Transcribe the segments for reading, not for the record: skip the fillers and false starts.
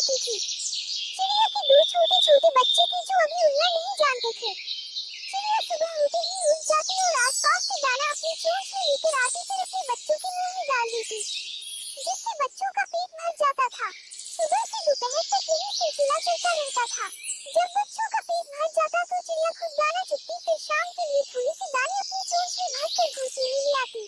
रहती थी। चिड़िया के दो छोटे छोटे बच्चे थे जो अभी उड़ना नहीं जानते थे। चिड़िया सुबह होते ही उड़ जाती और आसपास से दाना अपनी चोंच में लेकर आती, फिर अपने बच्चों के मुंह में डाल देती, जिससे बच्चों का पेट भर जाता था। सुबह से दोपहर तक यही सिलसिला चलता रहता था। जब बच्चों का पेट भर जाता तो चिड़िया खुद दाना चुगती, फिर शाम के लिए थोड़े से दाने अपनी चोंच में भरकर घोंसले में ले आती।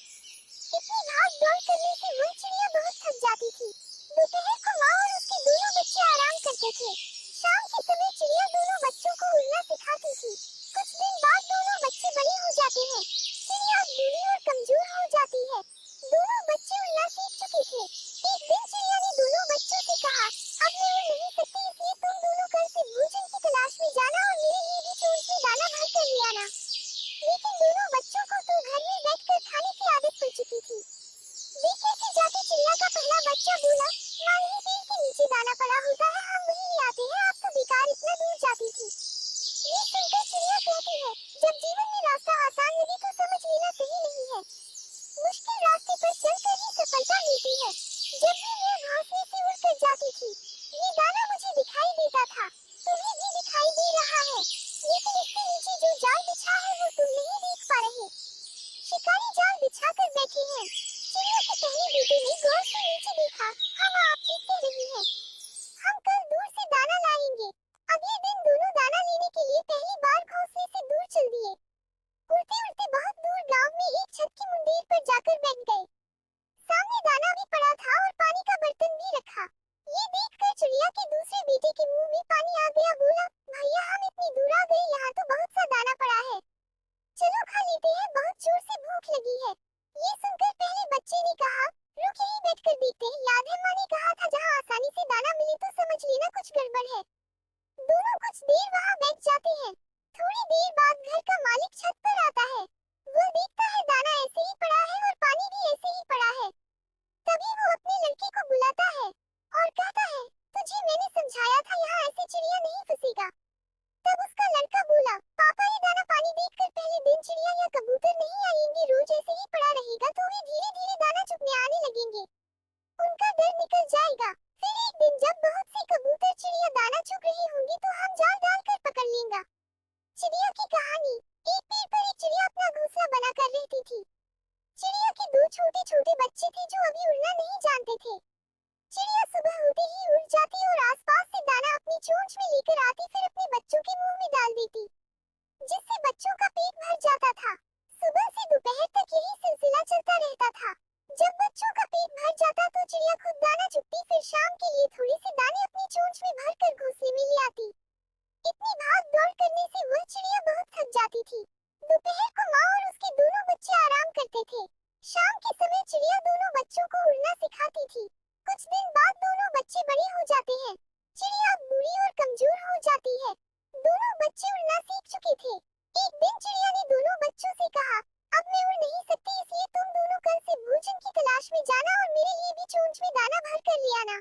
इतनी भाग दौड़ करने से वह चिड़िया बहुत थक जाती थी। दोपहर को माँ और उसके दोनों बच्चे आराम करते थे। शाम के समय चिड़िया दोनों बच्चों को उड़ना सिखाती थी। कुछ दिन बाद दोनों बच्चे बड़े हो जाते हैं। चिड़िया अब बूढ़ी और कमजोर हो जाती है। दोनों बच्चे उड़ना सीख चुके थे। एक दिन चिड़िया ने दोनों बच्चों से कहा, अब मैं उड़ नहीं सकती, इसलिए तुम दोनों कल से भोजन की तलाश में जाना और मेरे लिए भी चोंच में दाना भर कर ले आना। लेकिन दोनों बच्चों को तो घर में बैठकर खाने की आदत पड़ चुकी थी। वे कैसे जाते? चिड़िया का पहला बच्चा बोला, माँ यही पेड़ के नीचे दाना पड़ा होता है, हम वही ले आते हैं, आप तो बेकार इतना दूर जाती थी। ये सुनकर चिड़िया कहती है, जब जीवन में रास्ता आसान लगे तो समझ लेना सही नहीं है। मुश्किल रास्ते पर चलकर ही सफलता मिलती है। जब भी मैं घोंसले से उड़कर जाती थी, ये दाना मुझे दिखाई देता था, तुम्हें भी दिखाई दे रहा है, लेकिन इसके नीचे जो जाल बिछा है वो तुम नहीं देख पा रहे। शिकारी जाल बिछा कर बैठे हैं। चिड़िया के पहले बेटे ने गौर से नीचे देखा, हाँ माँ आप ठीक कह रही हैं, हम कल दूर से दाना लाएंगे। अगले दिन दोनों दाना लेने के लिए पहली बार घोंसले से दूर चल दिए। उड़ते उड़ते बहुत दूर गांव में एक छत की मुंडेर पर जाकर बैठ गए। सामने दाना भी पड़ा था और पानी का बर्तन भी रखा। ये देखकर चिड़िया के दूसरे बेटे के मुंह में पानी आ गया। बोला, भैया हम इतनी दूर आ गए, यहाँ तो बहुत सा दाना पड़ा है, चलो खा लेते हैं, बहुत जोर से भूख लगी है। ये सुनकर पहले बच्चे ने कहा, रुक यहीं बैठकर देखते हैं, याद है माँ ने कहा था जहाँ आसानी से दाना मिले तो समझ लेना कुछ गड़बड़ है। दोनों कुछ देर वहाँ बैठ जाते हैं। थोड़ी देर बाद घर का मालिक छत पर आता है। वह देखता है दाना ऐसे ही पड़ा है और पानी भी ऐसे ही पड़ा है। तभी वो अपने लड़के को बुलाता है और कहता है, तुझे मैंने समझाया था यहाँ ऐसे चिड़िया नहीं फंसेगा। तब उसका लड़का बोला, पापा ये दाना पानी देखकर पहले दिन चिड़िया या कबूतर नहीं आएंगे, रोज ऐसे ही पड़ा रहेगा तो वे धीरे धीरे दाना चुगने आने लगेंगे, उनका डर निकल जाएगा। फिर एक दिन जब बहुत से कबूतर चिड़िया दाना चुग रही होंगी तो हम जाल डालकर पकड़ लेंगे। चिड़िया की कहानी। एक पेड़ पर एक चिड़िया अपना घोंसला बनाकर रहती थी। चिड़िया के दो छोटे छोटे बच्चे थे जो अभी उड़ना नहीं जानते थे। चिड़िया सुबह होते ही उड़ जाती और आसपास से दाना अपनी चोंच में लेकर आती, फिर अपने बच्चों के मुंह में डाल देती, जिससे बच्चों का पेट भर जाता था। सुबह से दोपहर तक यही सिलसिला चलता रहता था। जब बच्चों का पेट भर जाता तो चिड़िया खुद दाना चुगती, फिर शाम के लिए थोड़े से दाने अपनी चोंच में भरकर घोंसले में ले आती। इतनी भाग दौड़ करने से वह चिड़िया बहुत थक जाती थी। दोपहर को माँ और उसके दोनों बच्चे आराम करते थे। शाम के समय चिड़िया दोनों बच्चों को उड़ना सिखाती थी। कुछ दिन बाद दोनों बच्चे बड़े हो जाते हैं। चिड़िया अब बूढ़ी और कमजोर हो जाती है। दोनों बच्चे उड़ना सीख चुके थे। एक दिन चिड़िया ने दोनों बच्चों से कहा, अब मैं उड़ नहीं सकती, इसलिए तुम दोनों कल से भोजन की तलाश में जाना और मेरे लिए भी चोंच में दाना भर कर ले आना।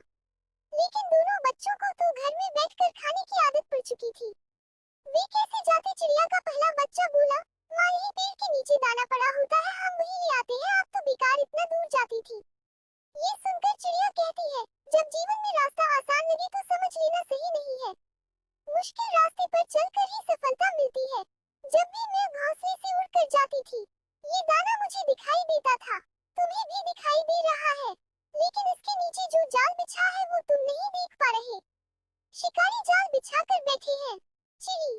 लेकिन दोनों बच्चों को तो घर में बैठकर खाने की आदत पड़ चुकी थी। वे कैसे जाते? चिड़िया का पहला बच्चा बोला, माँ यही पेड़ के नीचे दाना पड़ा होता है, हम वही ले आते हैं, आप तो बेकार इतना दूर जाती थी। ये सुनकर चिड़िया कहती है, जब जीवन में रास्ता आसान लगे तो समझ लेना सही नहीं है। मुश्किल रास्ते पर चलकर ही सफलता मिलती है। जब भी मैं घोंसले से उड़कर जाती थी, ये दाना मुझे दिखाई देता था, तुम्हें भी दिखाई दे रहा है, लेकिन इसके नीचे जो जाल बिछा है वो तुम नहीं देख पा रहे। शिकारी जाल बिछा कर बैठे हैं। चिड़ी